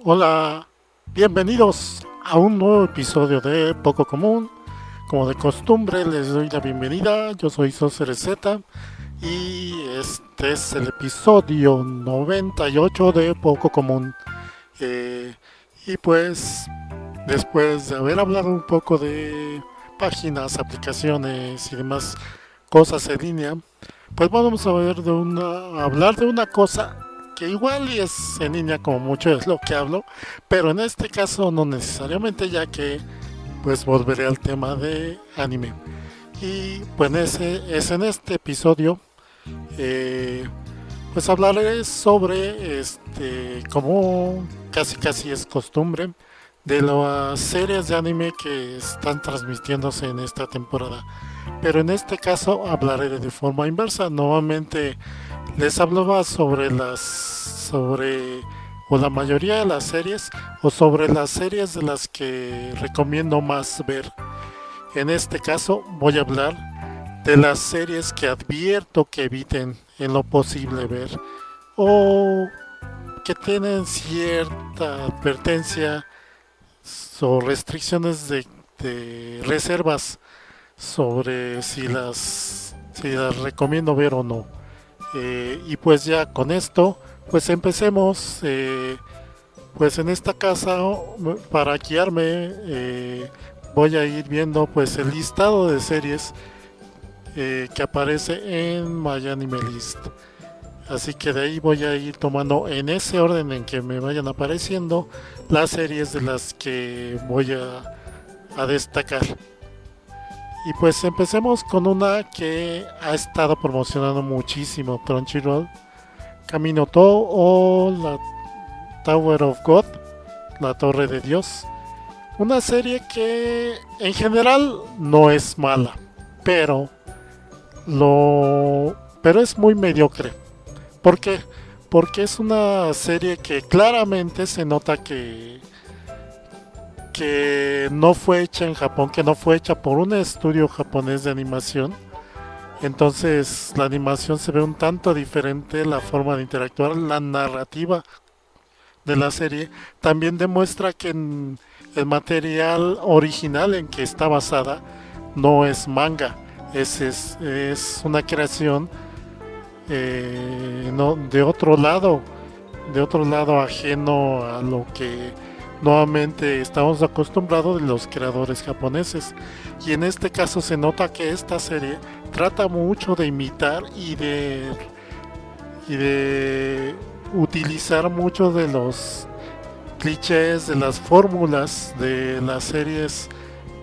Hola, bienvenidos a un nuevo episodio de Poco Común. Como de costumbre, les doy la bienvenida. Yo soy Soser Z y este es el episodio 98 de Poco Común. Eh, y pues, después de haber hablado un poco de páginas, aplicaciones y demás cosas en línea, pues vamos a hablar de una cosa que igual y es en línea como mucho es lo que hablo, pero en este caso no necesariamente, ya que pues volveré al tema de anime. Y pues es en este episodio, eh, pues hablaré sobre como casi es costumbre, de las series de anime que están transmitiéndose en esta temporada. Pero en este caso hablaré de forma inversa. Nuevamente les hablaba sobre o la mayoría de las series o sobre las series de las que recomiendo más ver. En este caso voy a hablar de las series que advierto que eviten en lo posible ver o que tienen cierta advertencia o restricciones de reservas sobre si las recomiendo ver o no. Y pues ya con esto, pues empecemos. Pues en esta casa, para guiarme, voy a ir viendo pues el listado de series que aparece en My Anime List. Así que de ahí voy a ir tomando en ese orden en que me vayan apareciendo las series de las que voy a destacar. Y pues empecemos con una que ha estado promocionando muchísimo Crunchyroll, Camino To o la Tower of God, la Torre de Dios. Una serie que en general no es mala, pero pero es muy mediocre. ¿Por qué? Porque es una serie que claramente se nota que no fue hecha en Japón, que no fue hecha por un estudio japonés de animación. Entonces la animación se ve un tanto diferente, la forma de interactuar, la narrativa de la serie también demuestra que el material original en que está basada no es manga, es una creación no, de otro lado ajeno a lo que nuevamente estamos acostumbrados de los creadores japoneses. Y en este caso se nota que esta serie trata mucho de imitar y de utilizar muchos de los clichés, de las fórmulas de las series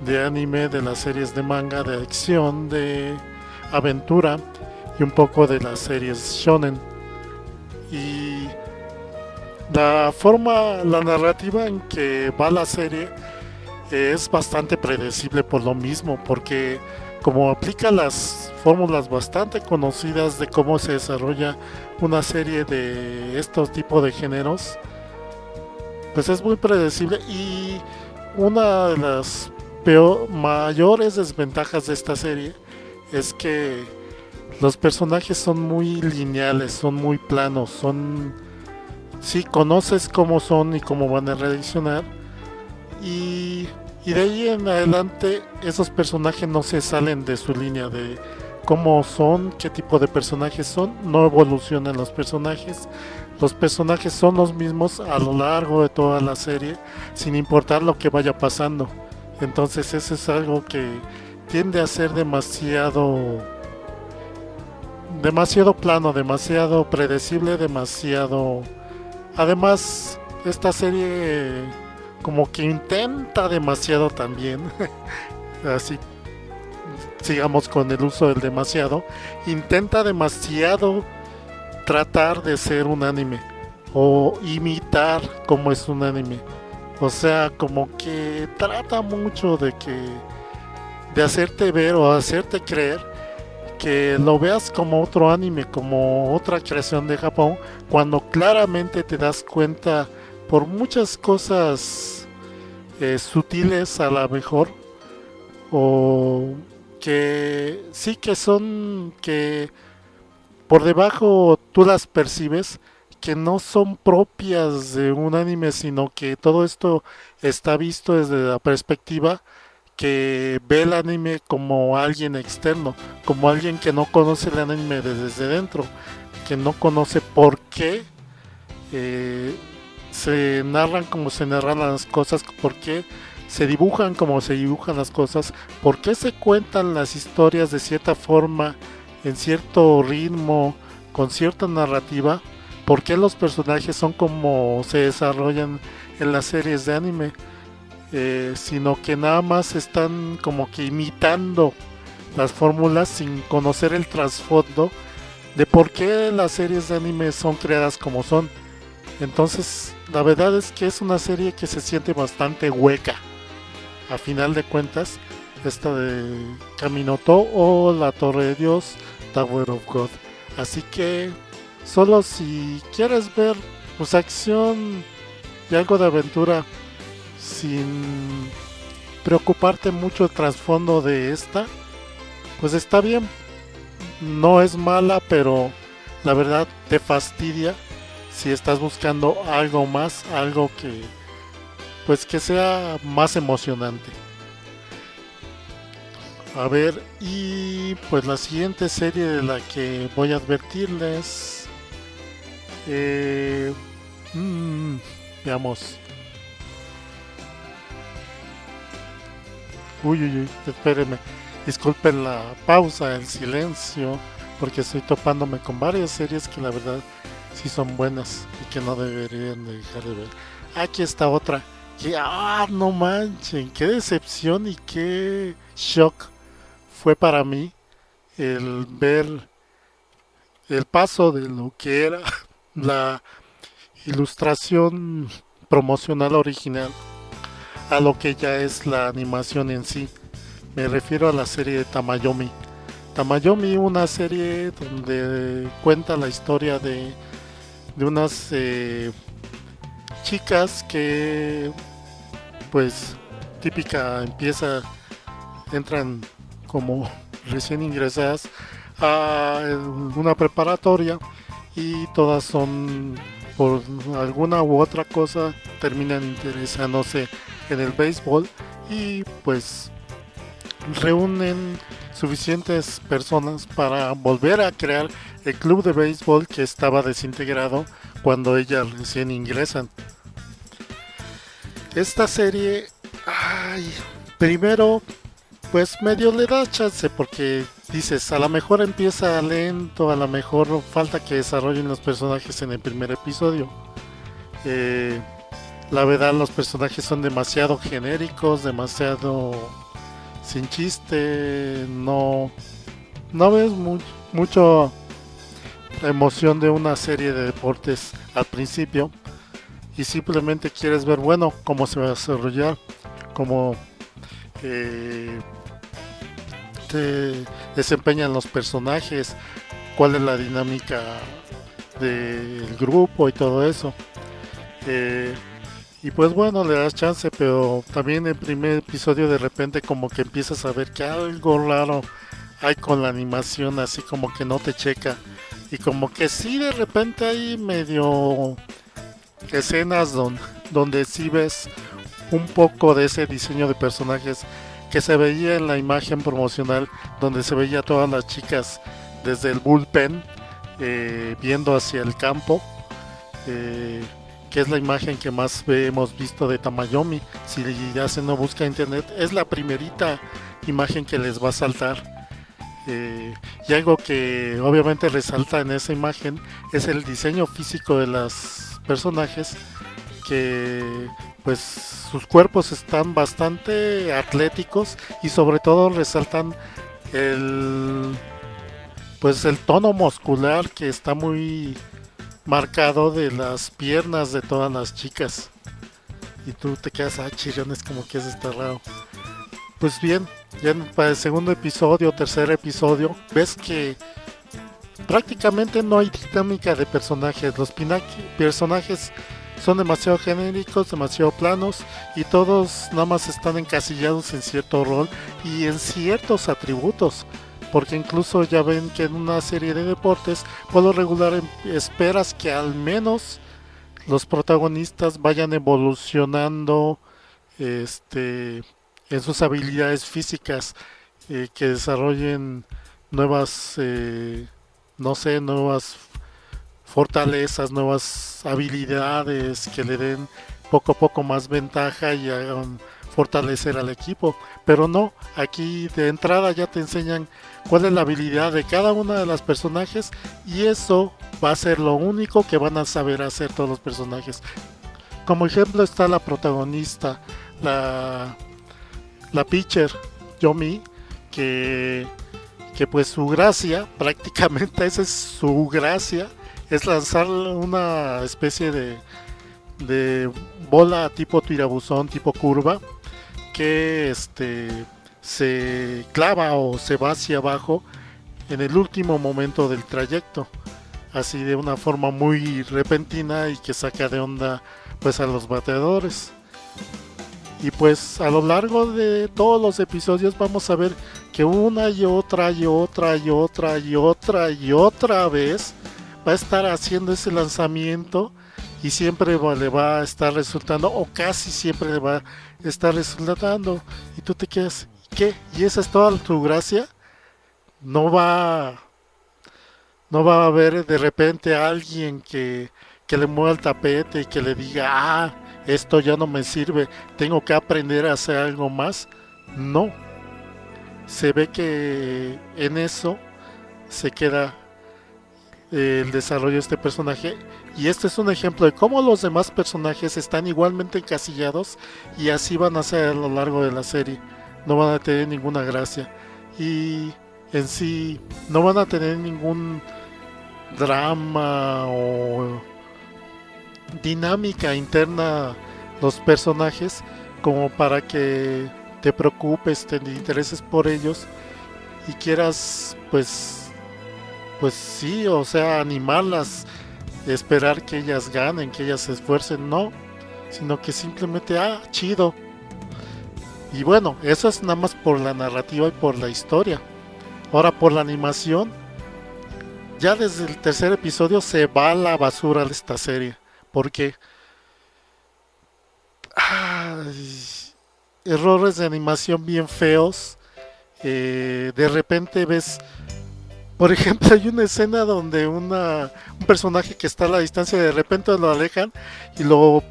de anime, de las series de manga, de acción, de aventura y un poco de las series shonen. Y la narrativa en que va la serie es bastante predecible por lo mismo, porque como aplica las fórmulas bastante conocidas de cómo se desarrolla una serie de estos tipos de géneros, pues es muy predecible. Y una de las mayores desventajas de esta serie es que los personajes son muy lineales, son muy planos, sí conoces cómo son y cómo van a reaccionar, y, y de ahí en adelante esos personajes no se salen de su línea de cómo son, qué tipo de personajes son, no evolucionan los personajes son los mismos a lo largo de toda la serie, sin importar lo que vaya pasando. Entonces eso es algo que tiende a ser demasiado plano, demasiado predecible, demasiado. Además, esta serie como que intenta demasiado también. Así sigamos con el uso del demasiado. Intenta demasiado tratar de ser un anime o imitar como es un anime. O sea, como que trata mucho de hacerte ver o hacerte creer que lo veas como otro anime, como otra creación de Japón, cuando claramente te das cuenta por muchas cosas sutiles a la mejor, o que sí que son que por debajo tú las percibes, que no son propias de un anime, sino que todo esto está visto desde la perspectiva que ve el anime como alguien externo, como alguien que no conoce el anime desde dentro, que no conoce por qué eh, se narran como se narran las cosas, por qué se dibujan como se dibujan las cosas, por qué se cuentan las historias de cierta forma, en cierto ritmo, con cierta narrativa, por qué los personajes son como se desarrollan en las series de anime, sino que nada más están como que imitando las fórmulas sin conocer el trasfondo de por qué las series de anime son creadas como son. Entonces, la verdad es que es una serie que se siente bastante hueca. A final de cuentas, esta de Kaminoto o La Torre de Dios, Tower of God. Así que, solo si quieres ver pues acción y algo de aventura sin preocuparte mucho el trasfondo de esta, pues está bien. No es mala, pero la verdad te fastidia si estás buscando algo más, algo que pues que sea más emocionante. A ver, y pues la siguiente serie de la que voy a advertirles, eh, mm, veamos. Uy, uy, uy, espérenme. Disculpen la pausa, el silencio, porque estoy topándome con varias series que la verdad sí son buenas y que no deberían de dejar de ver. Aquí está otra. Que, no manchen, qué decepción y qué shock fue para mí el ver el paso de lo que era la ilustración promocional original a lo que ya es la animación en sí. Me refiero a la serie de Tamayomi. Tamayomi, una serie donde cuenta la historia de unas chicas que, pues, típica, entran como recién ingresadas a una preparatoria y todas son, por alguna u otra cosa, terminan interesándose en el béisbol y pues reúnen suficientes personas para volver a crear el club de béisbol que estaba desintegrado cuando ellas recién ingresan. Esta serie, primero, pues medio le da chance porque dices, a lo mejor empieza lento, a lo mejor falta que desarrollen los personajes en el primer episodio. La verdad, los personajes son demasiado genéricos, demasiado sin chiste, no ves mucho la emoción de una serie de deportes al principio y simplemente quieres ver, bueno, cómo se va a desarrollar, cómo te desempeñan los personajes, cuál es la dinámica del grupo y todo eso. Y pues bueno, le das chance, pero también el primer episodio de repente como que empiezas a ver que algo raro hay con la animación, así como que no te checa. Y como que sí, de repente hay medio escenas donde sí ves un poco de ese diseño de personajes que se veía en la imagen promocional, donde se veía a todas las chicas desde el bullpen viendo hacia el campo. Que es la imagen que más hemos visto de Tamayomi. Si ya se no busca en internet, es la primerita imagen que les va a saltar. Y algo que obviamente resalta en esa imagen es el diseño físico de los personajes, que pues sus cuerpos están bastante atléticos y sobre todo resaltan el pues el tono muscular que está muy marcado de las piernas de todas las chicas. Y tú te quedas, chiriones, como que eso está raro. Pues bien, ya para el segundo episodio, tercer episodio, ves que prácticamente no hay dinámica de personajes. Los personajes son demasiado genéricos, demasiado planos y todos nada más están encasillados en cierto rol y en ciertos atributos. porque incluso ya ven que en una serie de deportes, por lo regular esperas que al menos los protagonistas vayan evolucionando en sus habilidades físicas, que desarrollen nuevas, no sé, nuevas fortalezas, nuevas habilidades que le den poco a poco más ventaja y hagan fortalecer al equipo. Pero no, aquí de entrada ya te enseñan cuál es la habilidad de cada una de las personajes y eso va a ser lo único que van a saber hacer todos los personajes. Como ejemplo está la protagonista, la, la pitcher, Yomi, que, que pues su gracia, prácticamente esa es su gracia, es lanzar una especie de bola tipo tirabuzón, tipo curva, que se clava o se va hacia abajo en el último momento del trayecto, así de una forma muy repentina y que saca de onda pues a los bateadores. Y pues a lo largo de todos los episodios vamos a ver que una y otra y otra y otra y otra y otra vez va a estar haciendo ese lanzamiento y siempre le va a estar resultando, o casi siempre le va a estar resultando. Y tú te quedas, ¿qué? ¿Y esa es toda tu gracia? No va, no va a haber de repente a alguien que le mueva el tapete y que le diga, ah, esto ya no me sirve, tengo que aprender a hacer algo más. No, se ve que en eso se queda el desarrollo de este personaje, y este es un ejemplo de cómo los demás personajes están igualmente encasillados y así van a ser a lo largo de la serie. No van a tener ninguna gracia y en sí no van a tener ningún drama o dinámica interna los personajes como para que te preocupes, te intereses por ellos y quieras pues sí, o sea, animarlas, esperar que ellas ganen, que ellas se esfuercen, no, sino que simplemente, ah, chido. Y bueno, eso es nada más por la narrativa y por la historia. Ahora por la animación, ya desde el tercer episodio se va a la basura de esta serie, porque ay, errores de animación bien feos. De repente ves, por ejemplo, hay una escena donde un personaje que está a la distancia de repente lo alejan y lo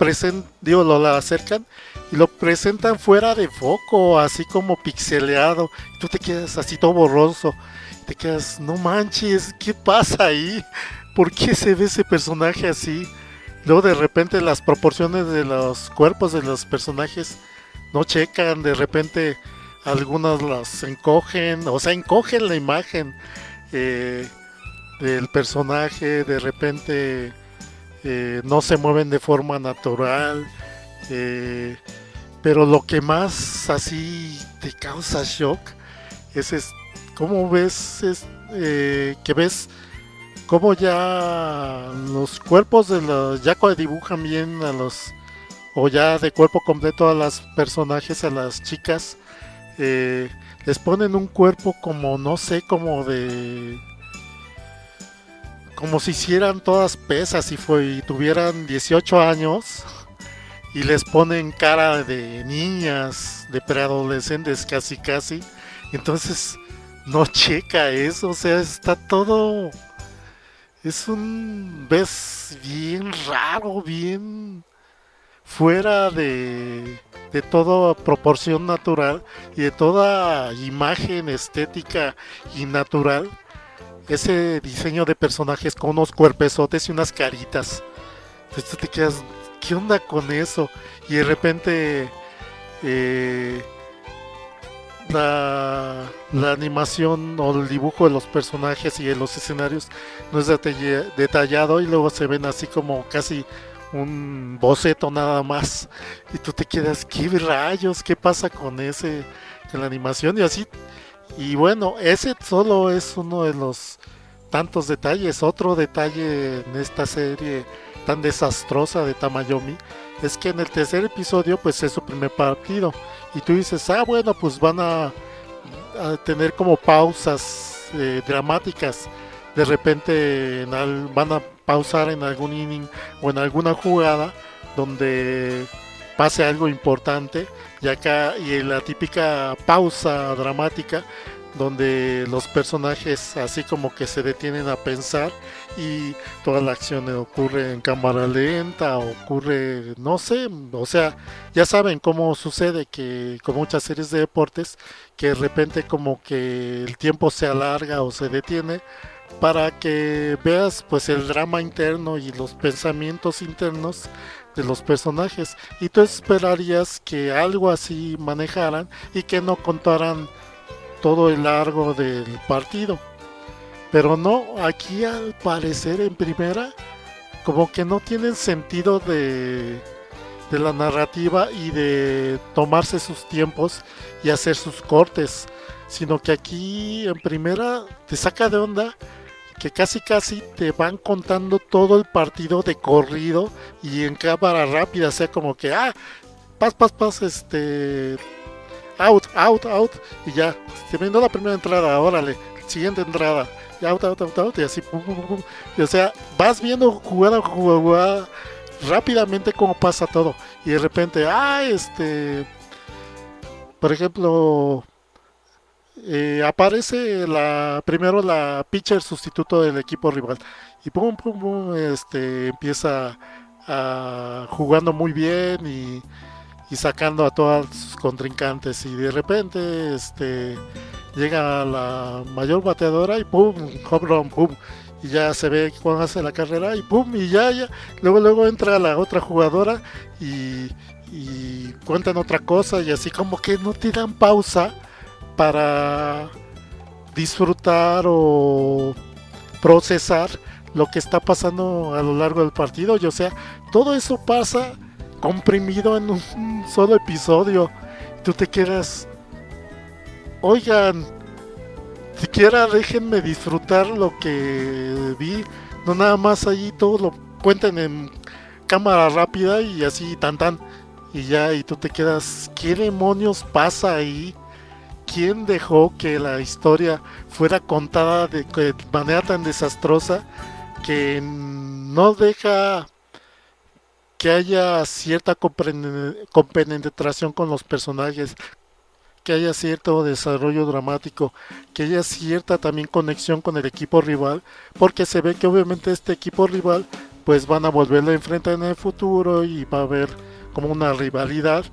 acercan y lo presentan fuera de foco, así como pixeleado. Y tú te quedas así todo borroso. Te quedas, no manches, ¿qué pasa ahí? ¿Por qué se ve ese personaje así? Luego de repente las proporciones de los cuerpos de los personajes no checan, de repente algunas las encogen, o sea, encogen la imagen eh, del personaje, de repente no se mueven de forma natural, eh, pero lo que más así te causa shock es cómo ves, que ves cómo ya los cuerpos de los, ya cuando dibujan bien a los, o ya de cuerpo completo a las personajes, a las chicas, eh, les ponen un cuerpo como, no sé, como si hicieran todas pesas y tuvieran 18 años y les ponen cara de niñas, de preadolescentes casi casi. Entonces no checa eso, o sea, está todo, ves bien raro, bien fuera de toda proporción natural y de toda imagen estética y natural. Ese diseño de personajes con unos cuerpezotes y unas caritas. Entonces tú te quedas, ¿qué onda con eso? Y de repente eh, la animación o el dibujo de los personajes y de los escenarios no es detallado y luego se ven así como casi un boceto nada más y tú te quedas, ¿qué rayos? ¿Qué pasa con la animación? Y así, y bueno, ese solo es uno de los tantos detalles. Otro detalle en esta serie tan desastrosa de Tamayomi es que en el tercer episodio pues es su primer partido y tú dices, ah bueno, pues van a tener como pausas dramáticas. De repente van a pausar en algún inning o en alguna jugada donde pase algo importante y acá y en la típica pausa dramática donde los personajes así como que se detienen a pensar y toda la acción ocurre en cámara lenta, ocurre, no sé, o sea, ya saben cómo sucede que con muchas series de deportes, que de repente como que el tiempo se alarga o se detiene para que veas pues el drama interno y los pensamientos internos de los personajes y tú esperarías que algo así manejaran y que no contaran todo el largo del partido. Pero no, aquí al parecer en primera, como que no tienen sentido de la narrativa y de tomarse sus tiempos y hacer sus cortes, sino que aquí en primera te saca de onda que casi casi te van contando todo el partido de corrido y en cámara rápida, o sea como que pas, out, out, out, y ya, se viendo la primera entrada, órale, siguiente entrada, y out, out, out, out, y así, pum, pum, pum. Y, o sea, vas viendo jugada, jugada, rápidamente cómo pasa todo, y de repente, por ejemplo, aparece primero la pitcher sustituto del equipo rival, y pum, pum, pum, empieza jugando muy bien y sacando a todos sus contrincantes y de repente llega la mayor bateadora y pum, home run, pum, y ya se ve cuando hace la carrera y pum, y ya, luego entra la otra jugadora y cuentan otra cosa y así como que no te dan pausa para disfrutar o procesar lo que está pasando a lo largo del partido, y o sea, todo eso pasa comprimido en un solo episodio. Tú te quedas, oigan, siquiera déjenme disfrutar lo que vi, no nada más allí todo lo cuenten en cámara rápida y así tan y ya, y tú te quedas, ¿qué demonios pasa ahí? ¿Quién dejó que la historia fuera contada de manera tan desastrosa que no deja que haya cierta compenetración con los personajes, que haya cierto desarrollo dramático, que haya cierta también conexión con el equipo rival, porque se ve que obviamente este equipo rival pues van a volverlo a enfrentar en el futuro y va a haber como una rivalidad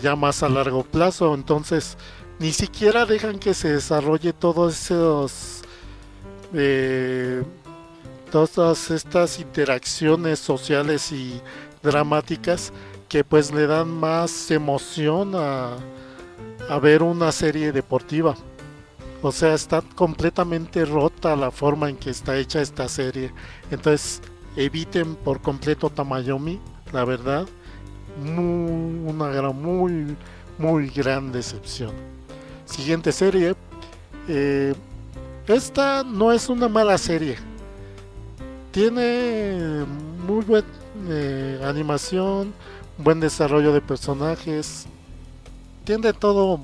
ya más a largo plazo, entonces ni siquiera dejan que se desarrolle eh, todas estas interacciones sociales y dramáticas que pues le dan más emoción a ver una serie deportiva. O sea, está completamente rota la forma en que está hecha esta serie. Entonces, eviten por completo Tamayomi, la verdad. Muy, muy gran decepción. Siguiente serie. Esta no es una mala serie. Tiene muy buena animación, buen desarrollo de personajes. Tiene todo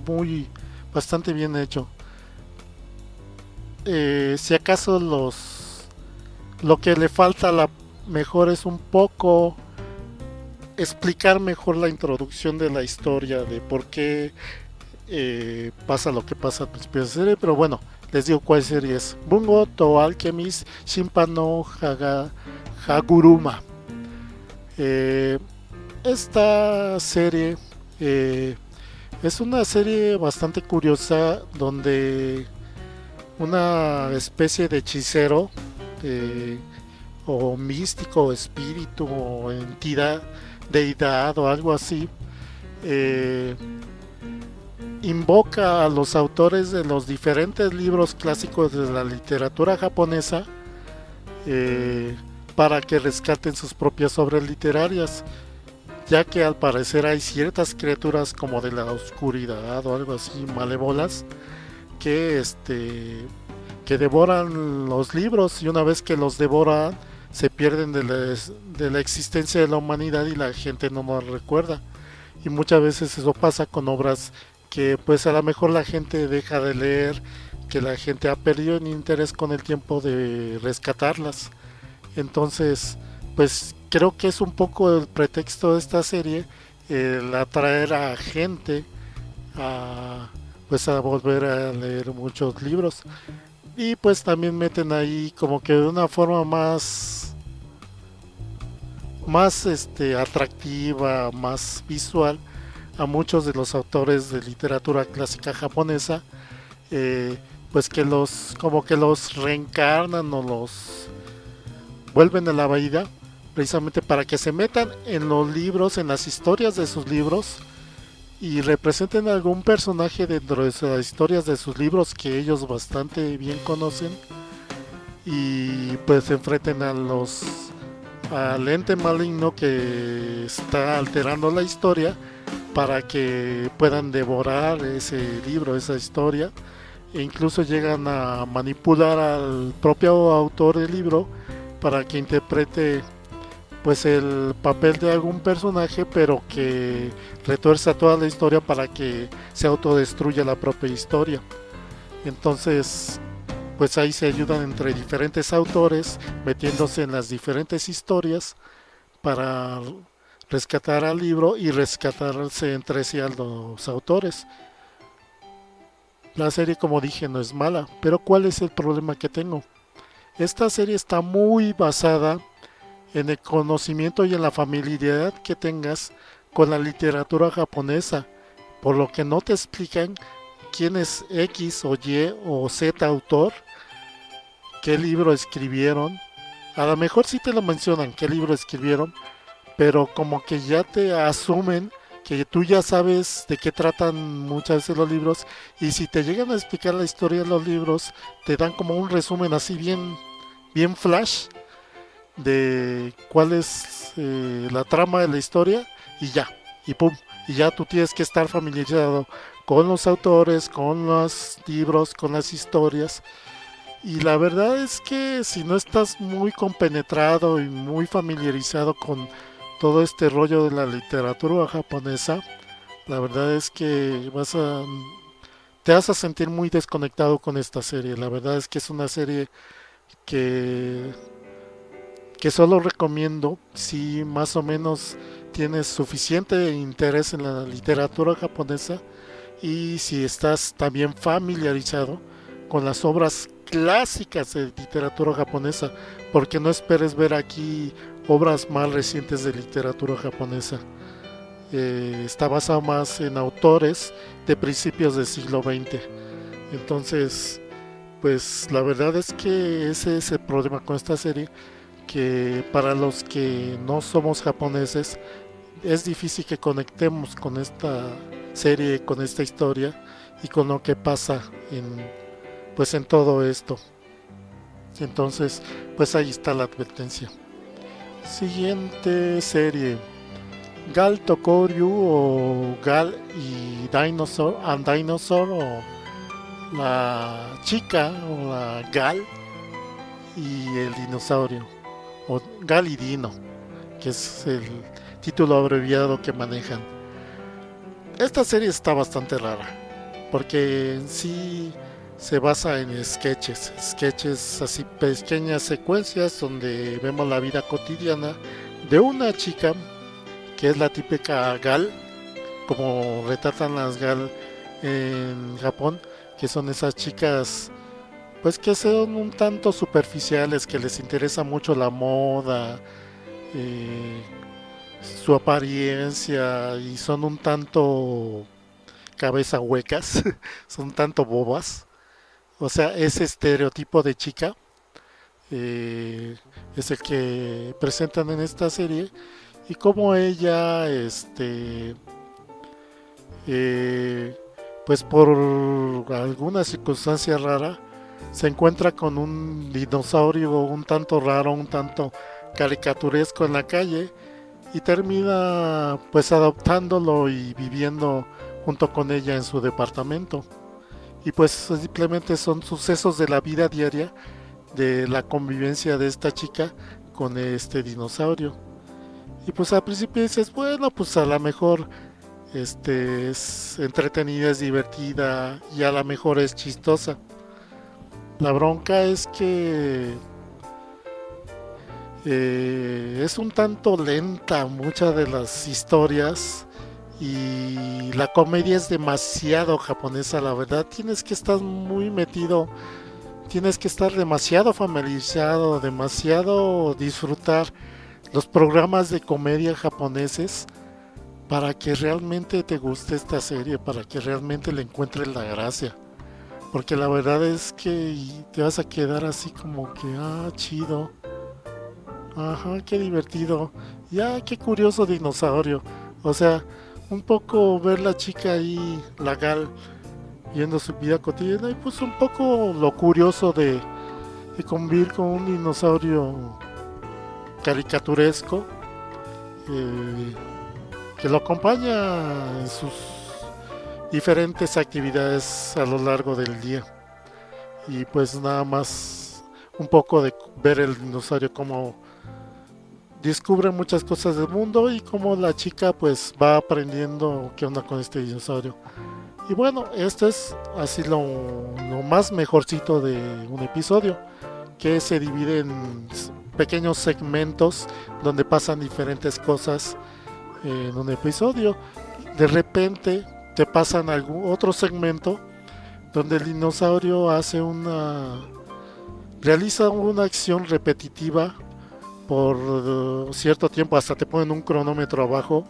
bastante bien hecho. Si acaso lo que le falta a la mejor es un poco explicar mejor la introducción de la historia de por qué pasa lo que pasa al principio de la serie, pero bueno, les digo cuál serie es. Bungo to Alchemist Shimpan no Haguruma. Esta serie es una serie bastante curiosa donde una especie de hechicero o místico, espíritu o entidad, deidad o algo así, invoca a los autores de los diferentes libros clásicos de la literatura japonesa para que rescaten sus propias obras literarias, ya que al parecer hay ciertas criaturas como de la oscuridad o algo así, malévolas, que devoran los libros y una vez que los devoran se pierden de la existencia de la humanidad y la gente no nos recuerda. Y muchas veces eso pasa con obras que pues a lo mejor la gente deja de leer que la gente ha perdido el interés con el tiempo de rescatarlas. Entonces, pues creo que es un poco el pretexto de esta serie, el atraer a gente a, pues a volver a leer muchos libros. Y pues también meten ahí como que de una forma más atractiva, más visual a muchos de los autores de literatura clásica japonesa, eh, pues que los como que los reencarnan o los vuelven a la vida precisamente para que se metan en los libros, en las historias de sus libros y representen algún personaje dentro de las historias de sus libros que ellos bastante bien conocen y pues se enfrenten a los al ente maligno que está alterando la historia para que puedan devorar ese libro, esa historia, e incluso llegan a manipular al propio autor del libro para que interprete pues el papel de algún personaje, pero que retuerza toda la historia para que se autodestruya la propia historia. Entonces, pues ahí se ayudan entre diferentes autores, metiéndose en las diferentes historias para rescatar al libro y rescatarse entre sí a los autores. La serie, como dije, no es mala, pero ¿cuál es el problema que tengo? Esta serie está muy basada en el conocimiento y en la familiaridad que tengas con la literatura japonesa, por lo que no te explican quién es X o Y o Z autor, qué libro escribieron. A lo mejor sí te lo mencionan, qué libro escribieron, pero como que ya te asumen que tú ya sabes de qué tratan muchas veces los libros y si te llegan a explicar la historia de los libros, te dan como un resumen así bien flash de cuál es la trama de la historia y ya, y pum, y ya tú tienes que estar familiarizado con los autores, con los libros, con las historias. Y la verdad es que si no estás muy compenetrado y muy familiarizado con todo este rollo de la literatura japonesa, la verdad es que te vas a sentir muy desconectado con esta serie. La verdad es que es una serie que que solo recomiendo si más o menos tienes suficiente interés en la literatura japonesa y si estás también familiarizado con las obras clásicas de literatura japonesa, porque no esperes ver aquí obras más recientes de literatura japonesa. Está basado más en autores de principios del siglo XX. Entonces, pues la verdad es que ese es el problema con esta serie, que para los que no somos japoneses es difícil que conectemos con esta serie, con esta historia y con lo que pasa en todo esto. Entonces, pues ahí está la advertencia. Siguiente serie. Gal Tokoryu o Gal y Dinosaur and Dinosaur o la chica o la Gal y el dinosaurio o Gal y Dino, que es el título abreviado que manejan. Esta serie está bastante rara, porque en sí se basa en sketches así, pequeñas secuencias donde vemos la vida cotidiana de una chica que es la típica Gal, como retratan las Gal en Japón, que son esas chicas pues que son un tanto superficiales, que les interesa mucho la moda, eh, su apariencia y son un tanto cabeza huecas, son un tanto bobas. O sea, ese estereotipo de chica eh, es el que presentan en esta serie y como ella, eh, pues por alguna circunstancia rara, se encuentra con un dinosaurio un tanto raro, un tanto caricaturesco en la calle y termina pues adoptándolo y viviendo junto con ella en su departamento. Y pues simplemente son sucesos de la vida diaria de la convivencia de esta chica con este dinosaurio. Y pues al principio dices, bueno, pues a lo mejor es entretenida, es divertida y a lo mejor es chistosa. La bronca es que es un tanto lenta muchas de las historias y la comedia es demasiado japonesa, la verdad. Tienes que estar muy metido, tienes que estar demasiado familiarizado, demasiado disfrutar los programas de comedia japoneses para que realmente te guste esta serie, para que realmente le encuentres la gracia. Porque la verdad es que te vas a quedar así como que, ah, chido, ajá, qué divertido, ya, qué curioso dinosaurio. O sea, un poco ver la chica ahí, la Gal, viendo su vida cotidiana y pues un poco lo curioso de convivir con un dinosaurio caricaturesco eh, que lo acompaña en sus diferentes actividades a lo largo del día. Y pues nada más un poco de ver el dinosaurio como descubre muchas cosas del mundo y como la chica pues va aprendiendo qué onda con este dinosaurio. Y bueno, esto es así lo más mejorcito de un episodio, que se divide en pequeños segmentos donde pasan diferentes cosas en un episodio. De repente te pasan algún otro segmento donde el dinosaurio realiza una acción repetitiva por cierto tiempo, hasta te ponen un cronómetro abajo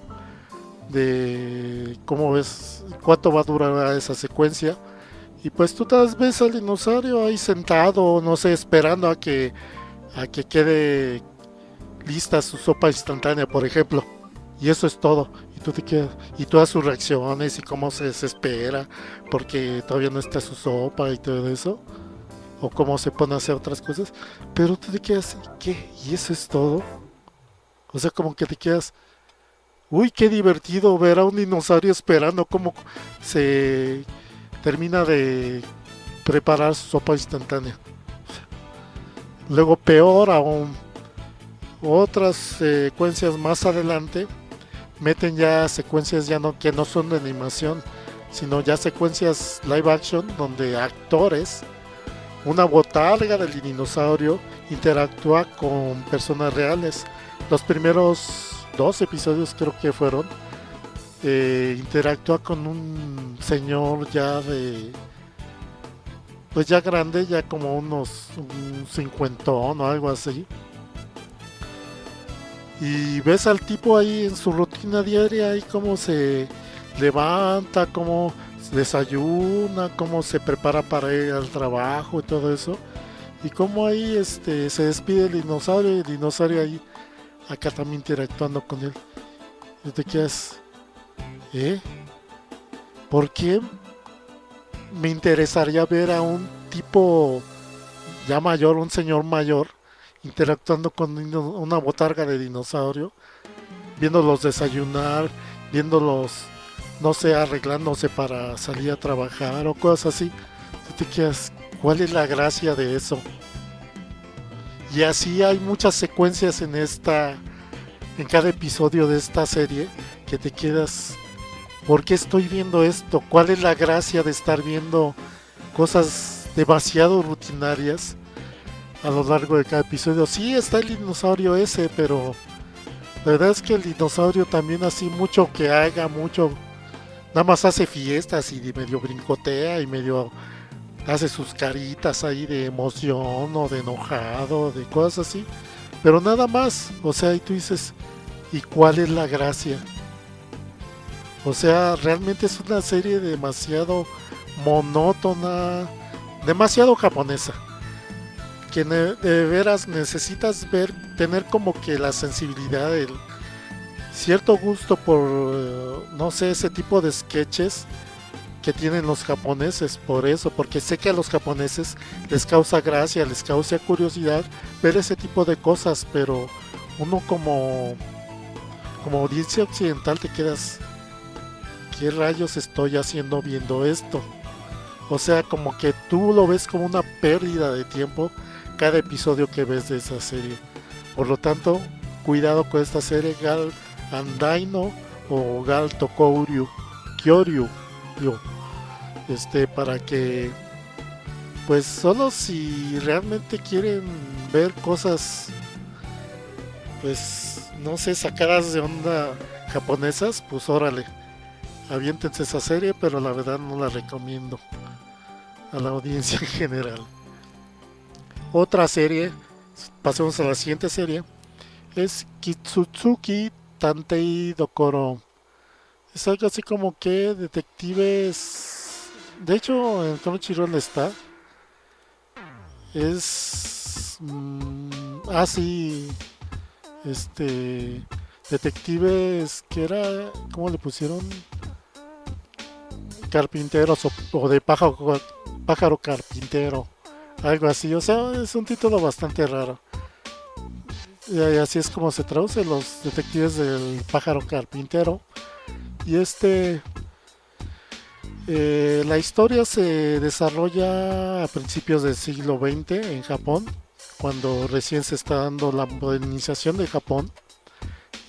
de cómo ves cuánto va a durar esa secuencia. Y pues tú te ves al dinosaurio ahí sentado, no sé, esperando a que quede lista su sopa instantánea, por ejemplo. Y eso es todo. Y tú te quedas, y todas sus reacciones y cómo se desespera porque todavía no está su sopa y todo eso. O cómo se pone a hacer otras cosas. Pero tú te quedas, ¿qué? ¿Y eso es todo? O sea, como que te quedas, uy, qué divertido ver a un dinosaurio esperando cómo se termina de preparar su sopa instantánea. Luego, peor aún, otras secuencias más adelante meten ya secuencias ya no que no son de animación, sino ya secuencias live action donde actores, una botarga del dinosaurio interactúa con personas reales. Los primeros dos episodios creo que fueron, interactúa con un señor ya pues ya grande, ya como un cincuentón o algo así. Y ves al tipo ahí en su rutina diaria y cómo se levanta, cómo desayuna, cómo se prepara para ir al trabajo y todo eso. Y cómo ahí se despide el dinosaurio y el dinosaurio ahí acá también interactuando con él. Y te quedas, ¿eh? ¿Por qué me interesaría ver a un tipo ya mayor, un señor mayor, interactuando con una botarga de dinosaurio, viéndolos desayunar, viéndolos, no sé, arreglándose para salir a trabajar o cosas así? Tú te quedas, ¿cuál es la gracia de eso? Y así hay muchas secuencias en cada episodio de esta serie que te quedas, ¿por qué estoy viendo esto? ¿Cuál es la gracia de estar viendo cosas demasiado rutinarias a lo largo de cada episodio? Sí, está el dinosaurio ese, pero la verdad es que el dinosaurio también así mucho que haga, mucho, nada más hace fiestas y medio brincotea y medio hace sus caritas ahí de emoción o de enojado, de cosas así, pero nada más. O sea, y tú dices, ¿y cuál es la gracia? O sea, realmente es una serie demasiado monótona, demasiado japonesa, que de veras necesitas ver, tener como que la sensibilidad, el cierto gusto por, no sé, ese tipo de sketches que tienen los japoneses, por eso, porque sé que a los japoneses les causa gracia, les causa curiosidad ver ese tipo de cosas, pero uno como audiencia occidental te quedas, ¿qué rayos estoy haciendo viendo esto? O sea, como que tú lo ves como una pérdida de tiempo cada episodio que ves de esa serie. Por lo tanto, cuidado con esta serie, Gal Andaino o Gal Tokouryu Kyoryu, para que Pues solo si realmente quieren ver cosas, pues no sé, sacadas de onda japonesas, pues órale, aviéntense esa serie, pero la verdad no la recomiendo a la audiencia en general. Otra serie, pasemos a la siguiente serie, es Kitsutsuki Tantei Dokoro. Es algo así como que detectives. De hecho, en Crunchyroll está. Es. Sí. Este. Detectives que era. ¿Cómo le pusieron? Carpinteros o de pájaro carpintero. Algo así. O sea, es un título bastante raro. Y así es como se traduce los detectives del pájaro carpintero. Y la historia se desarrolla a principios del siglo XX en Japón, cuando recién se está dando la modernización de Japón.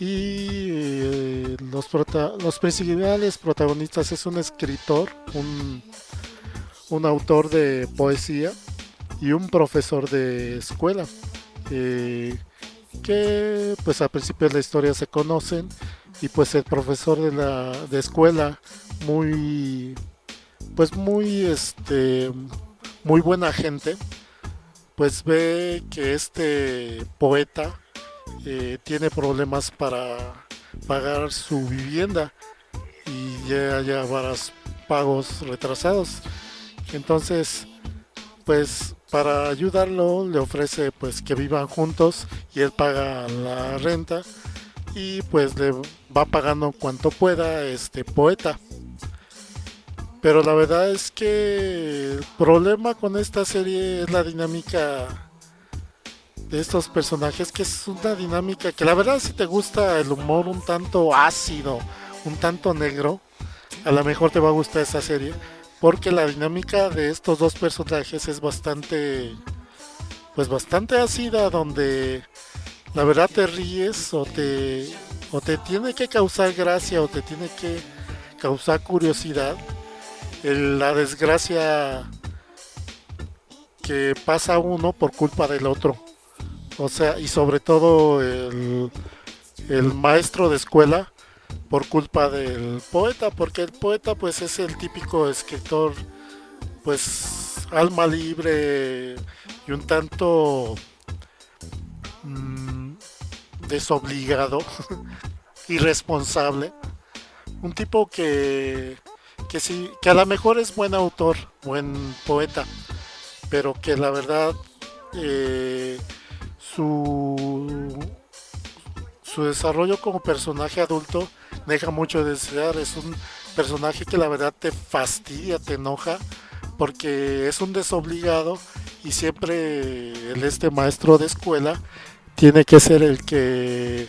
Y los principales protagonistas es un escritor, un autor de poesía y un profesor de escuela, eh, que pues a principios de la historia se conocen, y pues el profesor de escuela, muy pues muy buena gente, pues ve que este poeta tiene problemas para pagar su vivienda y ya varios pagos retrasados. Entonces, pues para ayudarlo le ofrece pues que vivan juntos y él paga la renta, y pues le va pagando cuanto pueda este poeta. Pero la verdad es que el problema con esta serie es la dinámica de estos personajes, que es una dinámica que la verdad, si te gusta el humor un tanto ácido, un tanto negro, a lo mejor te va a gustar esa serie, porque la dinámica de estos dos personajes es bastante ácida, donde la verdad te ríes o te tiene que causar gracia o te tiene que causar curiosidad la desgracia que pasa uno por culpa del otro. O sea, y sobre todo el maestro de escuela por culpa del poeta, porque el poeta pues es el típico escritor, pues alma libre y un tanto mmm, desobligado, irresponsable, un tipo que sí, que a lo mejor es buen autor, buen poeta, pero que la verdad eh, su, su desarrollo como personaje adulto deja mucho de desear. Es un personaje que la verdad te fastidia, te enoja, porque es un desobligado y siempre este maestro de escuela tiene que ser el que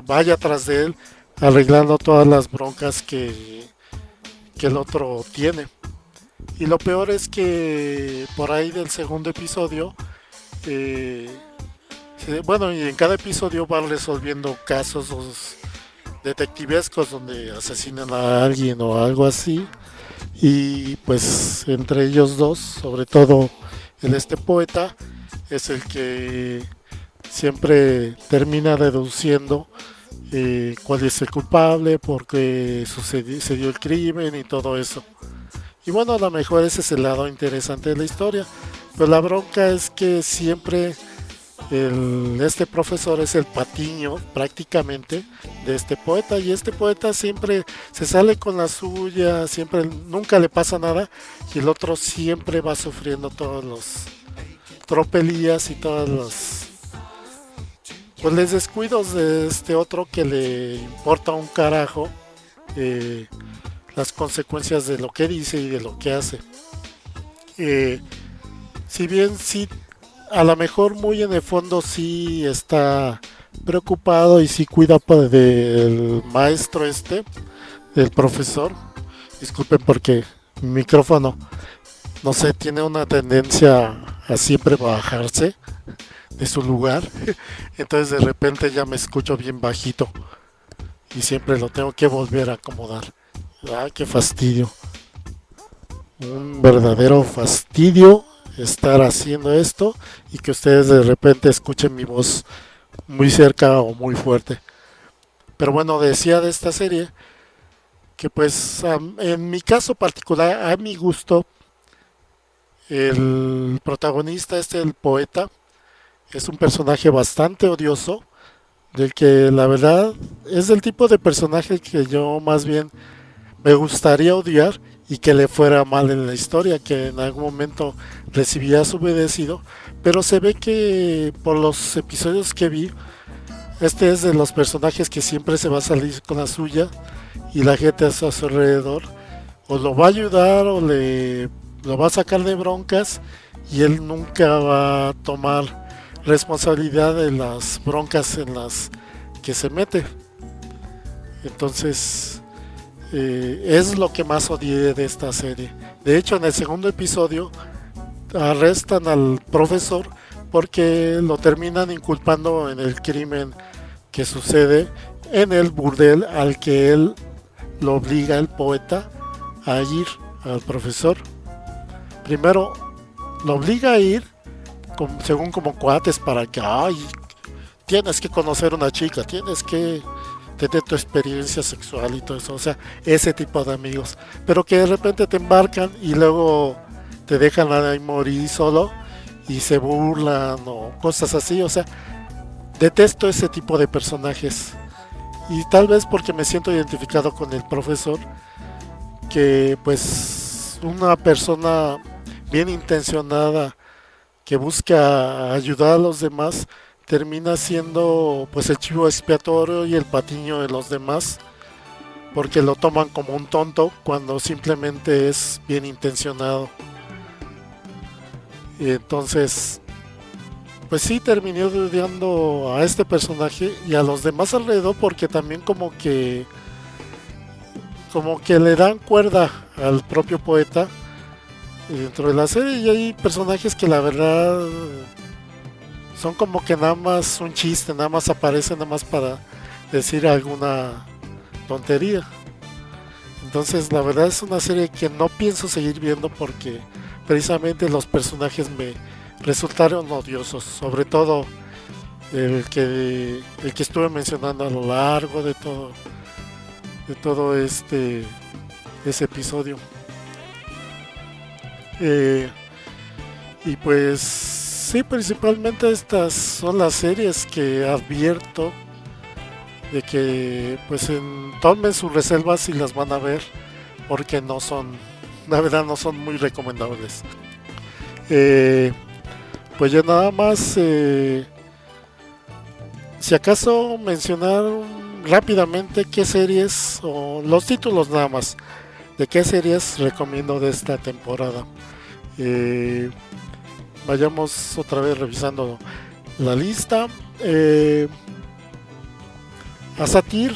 vaya atrás de él arreglando todas las broncas que el otro tiene. Y lo peor es que por ahí del segundo episodio, eh, bueno, y en cada episodio van resolviendo casos detectivescos donde asesinan a alguien o algo así. Y pues entre ellos dos, sobre todo este poeta, es el que siempre termina deduciendo cuál es el culpable, por qué se dio el crimen y todo eso. Y bueno, a lo mejor ese es el lado interesante de la historia. Pero la bronca es que siempre este profesor es el patiño prácticamente de este poeta, y este poeta siempre se sale con la suya, siempre nunca le pasa nada, y el otro siempre va sufriendo todos los tropelías y todos los pues les descuidos de este otro, que le importa un carajo eh, las consecuencias de lo que dice y de lo que hace. Eh, si bien sí, a lo mejor muy en el fondo sí está preocupado y sí cuida del maestro del profesor. Disculpen porque mi micrófono, no sé, tiene una tendencia a siempre bajarse de su lugar. Entonces de repente ya me escucho bien bajito y siempre lo tengo que volver a acomodar. Ah, qué fastidio. un verdadero fastidio estar haciendo esto y que ustedes de repente escuchen mi voz muy cerca o muy fuerte. Pero bueno, decía de esta serie que pues en mi caso particular, a mi gusto, el protagonista, el poeta, es un personaje bastante odioso, del que la verdad es el tipo de personaje que yo más bien me gustaría odiar y que le fuera mal en la historia, que en algún momento recibía su obedecido, pero se ve que por los episodios que vi, este es de los personajes que siempre se va a salir con la suya y la gente a su alrededor o lo va a ayudar o lo va a sacar de broncas y él nunca va a tomar responsabilidad de las broncas en las que se mete. Entonces, es lo que más odié de esta serie. De hecho, en el segundo episodio arrestan al profesor porque lo terminan inculpando en el crimen que sucede en el burdel al que él lo obliga el poeta a ir al profesor. Primero lo obliga a ir según como cuates para que, ay, tienes que conocer una chica, tienes que tener tu experiencia sexual y todo eso, o sea, ese tipo de amigos, pero que de repente te embarcan y luego te dejan ahí morir solo y se burlan o cosas así, o sea, detesto ese tipo de personajes y tal vez porque me siento identificado con el profesor, que pues una persona bien intencionada que busca ayudar a los demás termina siendo pues el chivo expiatorio y el patiño de los demás porque lo toman como un tonto cuando simplemente es bien intencionado. Y entonces, pues sí, terminé odiando a este personaje y a los demás alrededor porque también como que le dan cuerda al propio poeta dentro de la serie y hay personajes que la verdad son como que nada más un chiste, nada más aparecen nada más para decir alguna tontería. Entonces la verdad es una serie que no pienso seguir viendo porque precisamente los personajes me resultaron odiosos, sobre todo el que estuve mencionando a lo largo de todo ese episodio. Eh, y pues sí, principalmente estas son las series que advierto de que pues tomen sus reservas si las van a ver porque no son, la verdad no son muy recomendables. Eh, pues ya nada más, si acaso mencionar rápidamente qué series o los títulos nada más de qué series recomiendo de esta temporada. Eh, Vayamos otra vez revisando la lista. Asatir,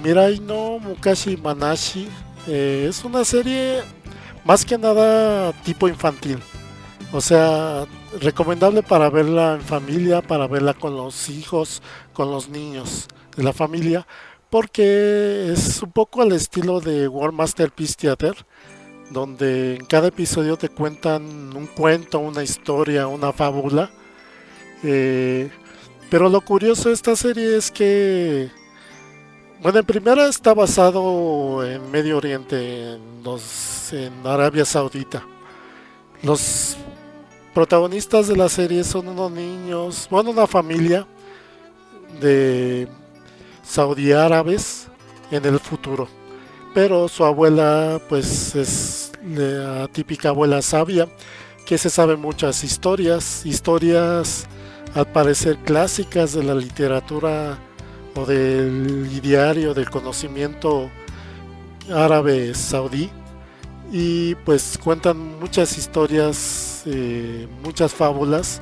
Mirai no Mukashi Manashi, es una serie más que nada tipo infantil. O sea, recomendable para verla en familia, para verla con los hijos, con los niños de la familia, porque es un poco al estilo de World Masterpiece Theater, donde en cada episodio te cuentan un cuento, una historia, una fábula. eh, pero lo curioso de esta serie es que, bueno, en primera está basado en Medio Oriente, en Arabia Saudita. Los protagonistas de la serie son unos niños, bueno, una familia de saudí árabes en el futuro. Pero su abuela, pues, es la típica abuela sabia, que se sabe muchas historias al parecer clásicas de la literatura o del diario del conocimiento árabe saudí y pues cuentan muchas historias, muchas fábulas,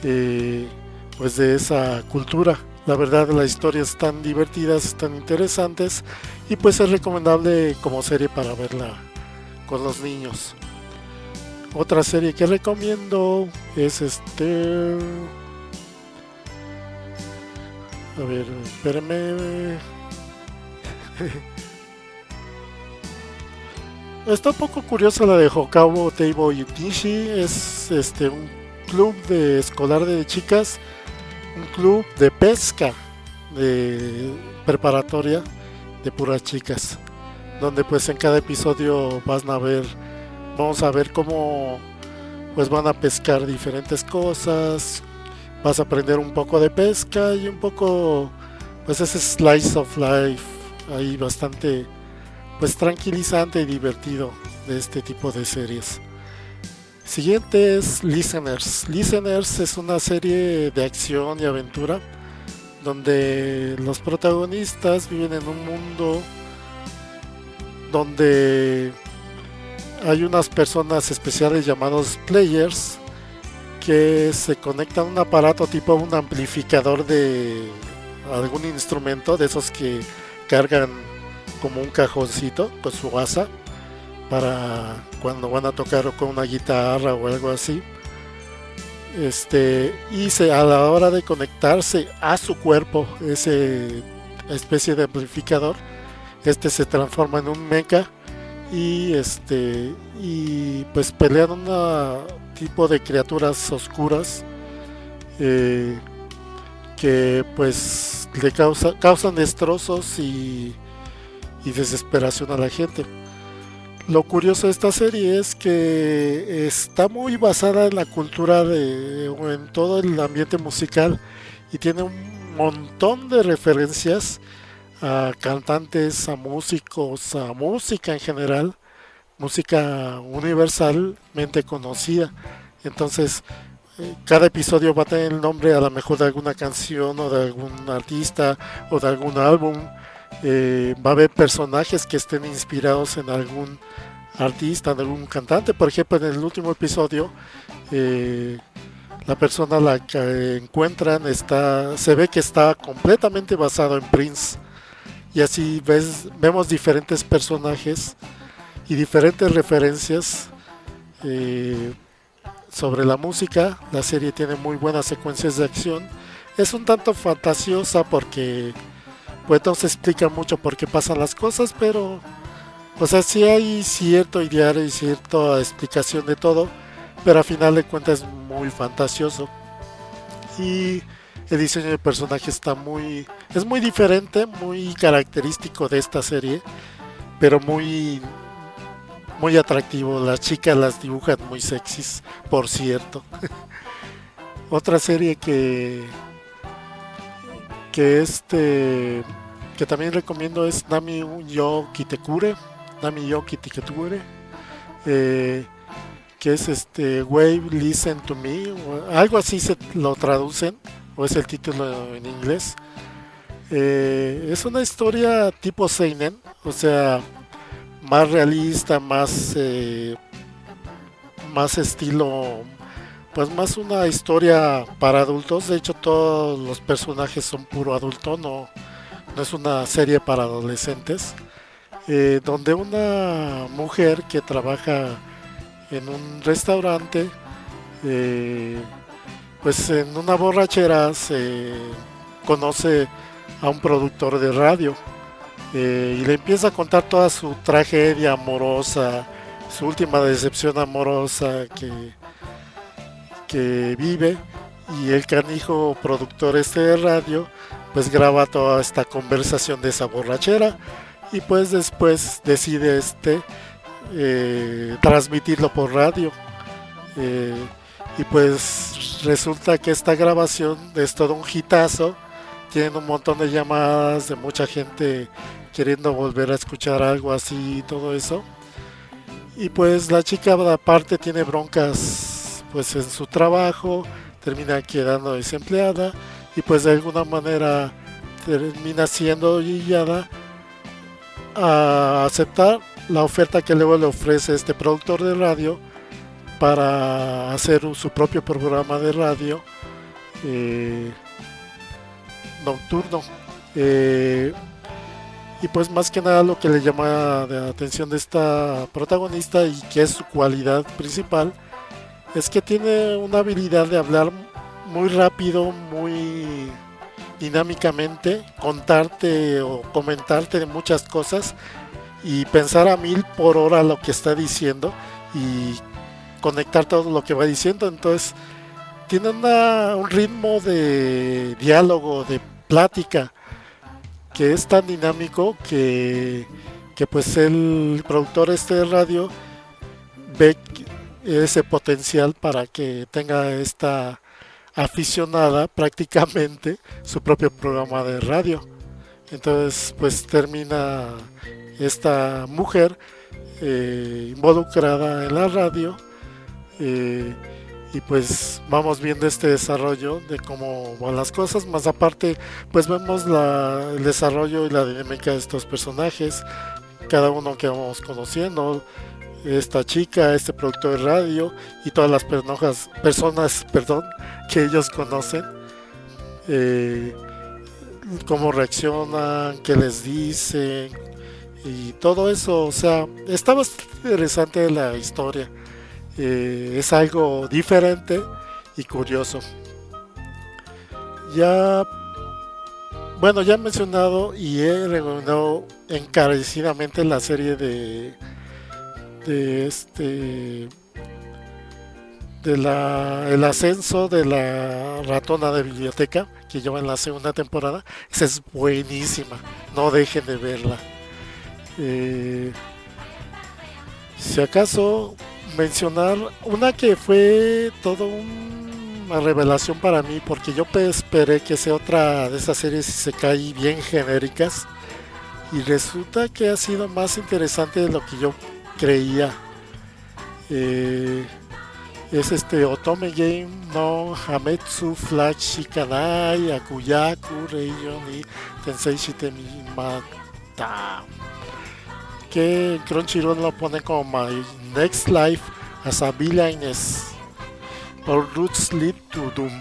pues de esa cultura. La verdad las historias están divertidas, están interesantes y pues es recomendable como serie para verla con los niños. Otra serie que recomiendo es a ver, espérenme. Está un poco curiosa la de Hokabo Teibo y Nishi. Es un club de escolar de chicas, un club de pesca de preparatoria de puras chicas, donde pues en cada episodio vamos a ver cómo pues van a pescar diferentes cosas, vas a aprender un poco de pesca y un poco pues ese slice of life ahí bastante pues tranquilizante y divertido de este tipo de series. Siguiente es Listeners. Listeners es una serie de acción y aventura donde los protagonistas viven en un mundo donde hay unas personas especiales llamados players que se conectan a un aparato tipo un amplificador de algún instrumento de esos que cargan como un cajoncito con su asa para cuando van a tocar con una guitarra o algo así. A la hora de conectarse a su cuerpo, ese especie de amplificador, se transforma en un mecha y pues pelean un tipo de criaturas oscuras eh, que pues causan destrozos y desesperación a la gente. Lo curioso de esta serie es que está muy basada en la cultura o en todo el ambiente musical y tiene un montón de referencias a cantantes, a músicos, a música en general, música universalmente conocida. Entonces, cada episodio va a tener el nombre a lo mejor de alguna canción o de algún artista o de algún álbum. Va a haber personajes que estén inspirados en algún artista, en algún cantante. Por ejemplo, en el último episodio, eh, la persona a la que encuentran se ve que está completamente basado en Prince. Y así vemos diferentes personajes y diferentes referencias eh, sobre la música. La serie tiene muy buenas secuencias de acción. Es un tanto fantasiosa porque pues no se explica mucho por qué pasan las cosas, pero o sea, sí hay cierto ideario y cierta explicación de todo, pero a final de cuentas es muy fantasioso. Y el diseño de personaje es muy diferente, muy característico de esta serie, pero muy atractivo. Las chicas las dibujan muy sexys, por cierto. Otra serie que también recomiendo es Nami yo Kitekure, eh, que es Wave Listen to Me, o algo así se lo traducen, o es el título en inglés. Es una historia tipo seinen, o sea, más realista, más estilo, pues más una historia para adultos. De hecho, todos los personajes son puro adulto, no es una serie para adolescentes. Donde una mujer que trabaja en un restaurante, eh, pues en una borrachera se conoce a un productor de radio y le empieza a contar toda su tragedia amorosa, su última decepción amorosa que vive, y el canijo productor de radio pues graba toda esta conversación de esa borrachera y pues después decide transmitirlo por radio. Eh, y pues resulta que esta grabación es todo un hitazo, tienen un montón de llamadas de mucha gente queriendo volver a escuchar algo así y todo eso. Y pues la chica aparte tiene broncas pues en su trabajo, termina quedando desempleada y pues de alguna manera termina siendo guiada a aceptar la oferta que luego le ofrece este productor de radio para hacer su propio programa de radio eh, nocturno. Eh, y pues más que nada lo que le llama la atención de esta protagonista y que es su cualidad principal es que tiene una habilidad de hablar muy rápido, muy dinámicamente, contarte o comentarte de muchas cosas y pensar a 1000 por hora lo que está diciendo y conectar todo lo que va diciendo. Entonces tiene un ritmo de diálogo, de plática, que es tan dinámico que pues el productor este de radio ve ese potencial para que tenga esta aficionada prácticamente su propio programa de radio. Entonces pues termina esta mujer involucrada en la radio, eh, y pues vamos viendo este desarrollo de cómo van las cosas, más aparte pues vemos el desarrollo y la dinámica de estos personajes, cada uno que vamos conociendo, esta chica, este productor de radio y todas las personas, perdón, que ellos conocen, eh, cómo reaccionan, qué les dicen y todo eso. O sea, está bastante interesante la historia. Es algo diferente y curioso. Ya, bueno, ya he mencionado y he recomendado encarecidamente la serie de este el ascenso de la ratona de biblioteca, que lleva en la segunda temporada. Esa es buenísima, no dejen de verla. Eh, si acaso mencionar una que fue todo una revelación para mí, porque yo esperé que sea otra de esas series y se cae bien genéricas, y resulta que ha sido más interesante de lo que yo creía. Eh, es Otome Game no Hametsu Flash Shikanai Akuyaku Reiyon y Tensei Shitemi Mata, que Crunchyroll lo pone como My Next Life as a Villainess or Roots Lead to Doom.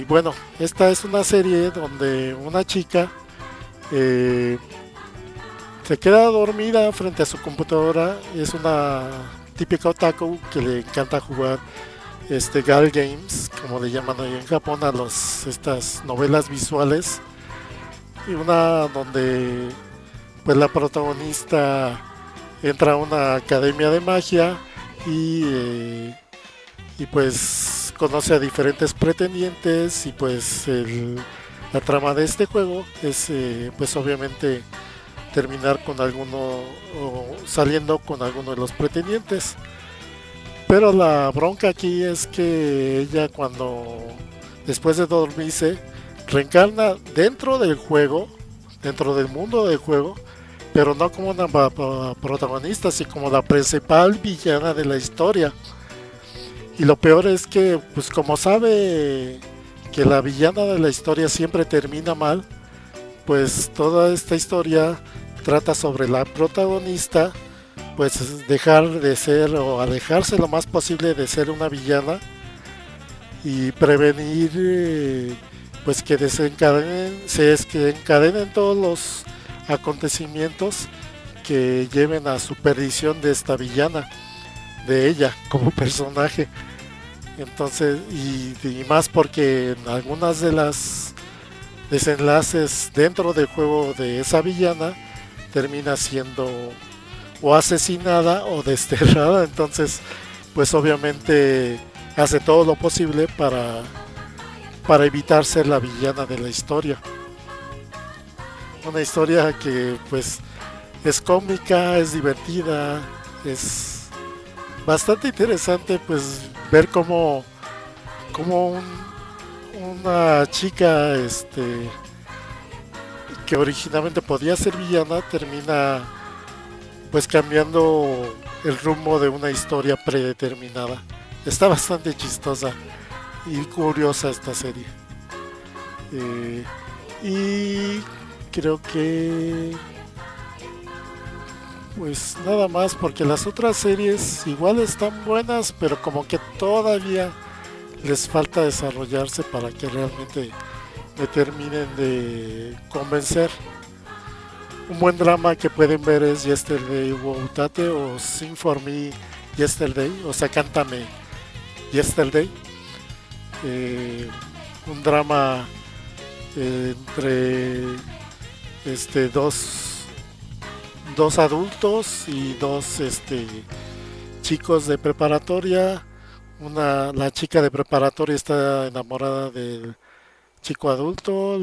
Bueno, esta es una serie donde una chica eh, se queda dormida frente a su computadora. Es una típica otaku que le encanta jugar gal games, como le llaman ahí en Japón a estas novelas visuales, y una donde pues la protagonista entra a una academia de magia y pues conoce a diferentes pretendientes, y pues la trama de este juego es pues obviamente terminar con alguno o saliendo con alguno de los pretendientes. Pero la bronca aquí es que ella, cuando después de dormirse, reencarna dentro del juego, dentro del mundo del juego, pero no como una protagonista, sino como la principal villana de la historia. Y lo peor es que, pues como sabe que la villana de la historia siempre termina mal, pues toda esta historia trata sobre la protagonista, pues dejar de ser o alejarse lo más posible de ser una villana y prevenir pues que se desencadenen todos los acontecimientos que lleven a su perdición de esta villana, de ella como personaje. Entonces, y más porque en algunas de las desenlaces dentro del juego de esa villana termina siendo o asesinada o desterrada. Entonces pues obviamente hace todo lo posible para evitar ser la villana de la historia. Una historia que pues es cómica, es divertida, es bastante interesante pues ver cómo una chica que originalmente podía ser villana termina pues cambiando el rumbo de una historia predeterminada. Está bastante chistosa y curiosa esta serie. Y creo que pues nada más, porque las otras series igual están buenas, pero como que todavía les falta desarrollarse para que realmente me terminen de convencer. Un buen drama que pueden ver es Yesterday Woutate o Sing for Me Yesterday, o sea, cántame Yesterday. Un drama entre dos dos adultos y dos chicos de preparatoria. La chica de preparatoria está enamorada del chico adulto,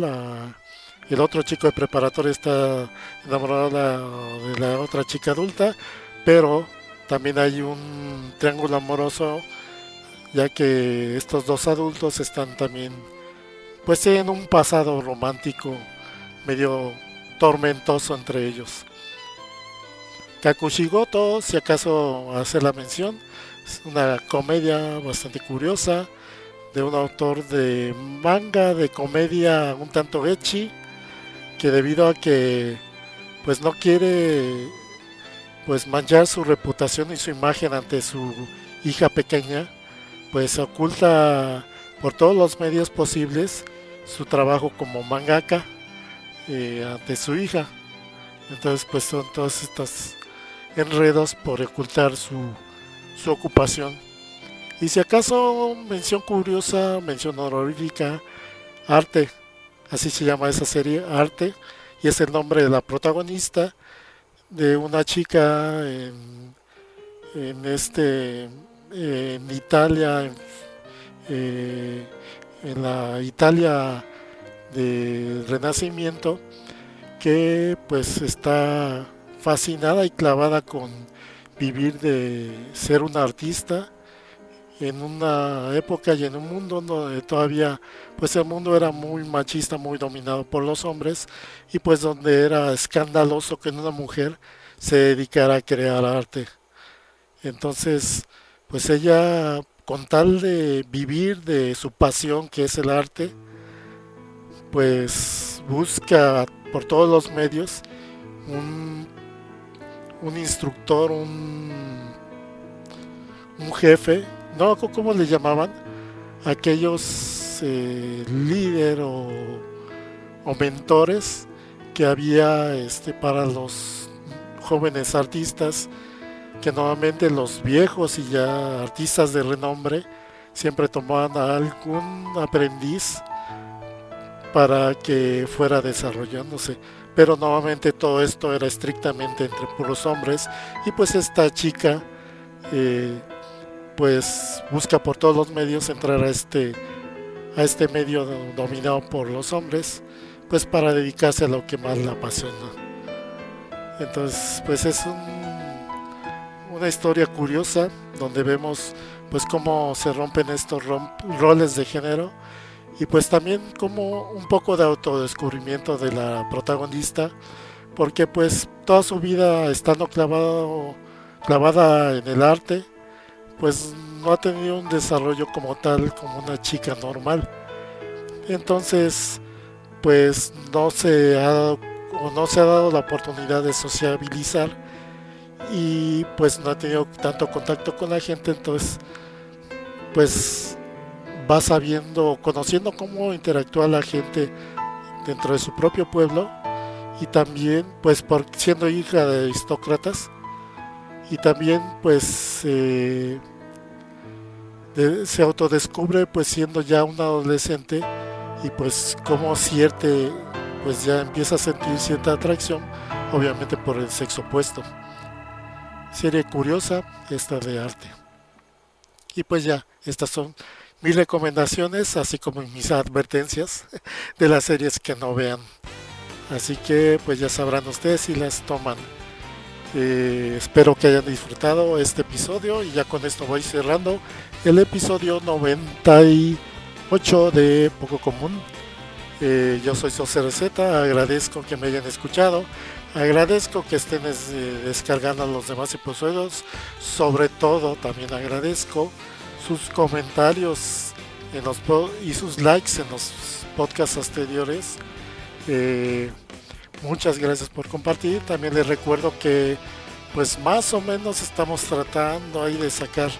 el otro chico de preparatoria está enamorado de la otra chica adulta, pero también hay un triángulo amoroso, ya que estos dos adultos están también pues en un pasado romántico medio tormentoso entre ellos. Kakushigoto, si acaso hacer la mención, es una comedia bastante curiosa de un autor de manga de comedia un tanto ecchi, que debido a que pues no quiere pues manchar su reputación y su imagen ante su hija pequeña, pues oculta por todos los medios posibles su trabajo como mangaka ante su hija. Entonces pues son todos estos enredos por ocultar su ocupación. Y si acaso mención curiosa, mención honorífica, Arte, así se llama esa serie, Arte, y es el nombre de la protagonista, de una chica en Italia, eh, en la Italia del Renacimiento, que pues está fascinada y clavada con vivir de ser una artista en una época y en un mundo donde todavía pues el mundo era muy machista, muy dominado por los hombres, y pues donde era escandaloso que una mujer se dedicara a crear arte. Entonces pues ella, con tal de vivir de su pasión que es el arte, pues busca por todos los medios un, un instructor, un jefe, no, ¿cómo le llamaban? Aquellos líder o mentores que había para los jóvenes artistas, que normalmente los viejos y ya artistas de renombre siempre tomaban a algún aprendiz para que fuera desarrollándose. Pero nuevamente todo esto era estrictamente entre puros hombres, y pues esta chica pues busca por todos los medios entrar a este medio dominado por los hombres, pues para dedicarse a lo que más la apasiona. Entonces pues es una historia curiosa donde vemos pues cómo se rompen estos roles de género, y pues también como un poco de autodescubrimiento de la protagonista, porque pues toda su vida estando clavada en el arte, pues no ha tenido un desarrollo como tal, como una chica normal. Entonces pues no se ha dado la oportunidad de sociabilizar, y pues no ha tenido tanto contacto con la gente. Entonces pues va sabiendo, conociendo cómo interactúa la gente dentro de su propio pueblo, y también pues por siendo hija de aristócratas, y también pues se autodescubre pues siendo ya un adolescente, y pues como pues ya empieza a sentir cierta atracción, obviamente por el sexo opuesto. Serie curiosa esta de Arte. Y pues ya, estas son mis recomendaciones, así como mis advertencias de las series que no vean. Así que pues ya sabrán ustedes si las toman. Espero que hayan disfrutado este episodio, y ya con esto voy cerrando el episodio 98 de Poco Común. Yo soy José Receta, agradezco que me hayan escuchado, agradezco que estén descargando los demás episodios, sobre todo también agradezco sus comentarios y sus likes en los podcasts anteriores. Muchas gracias por compartir. También les recuerdo que pues más o menos estamos tratando ahí de sacar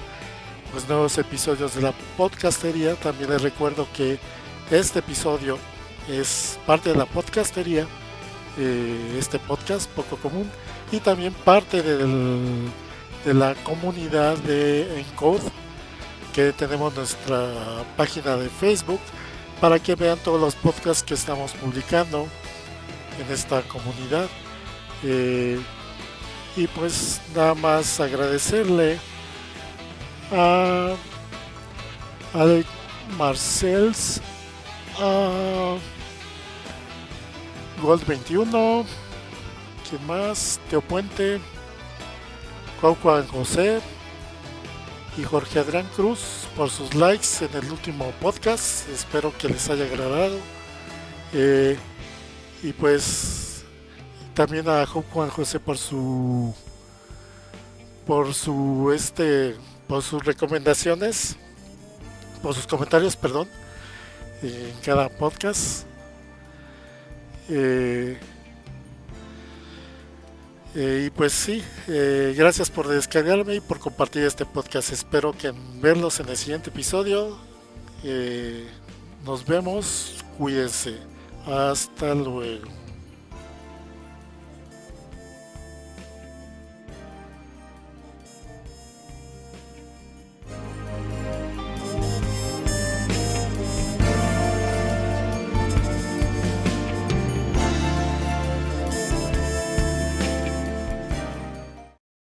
pues nuevos episodios de la podcastería. También les recuerdo que este episodio es parte de la podcastería, este podcast Poco Común, y también parte de la comunidad de Encode, que tenemos nuestra página de Facebook para que vean todos los podcasts que estamos publicando en esta comunidad. Y pues nada más agradecerle a Alec Marcells, a Gold 21, ¿quién más? Teo Puente, Juan José y Jorge Adrián Cruz por sus likes en el último podcast. Espero que les haya agradado. Eh, y pues también a Juan José por su por sus recomendaciones, por sus comentarios, perdón, en cada podcast. Eh, y pues sí, gracias por descargarme y por compartir este podcast. Espero que verlos en el siguiente episodio. Nos vemos, cuídense. Hasta luego.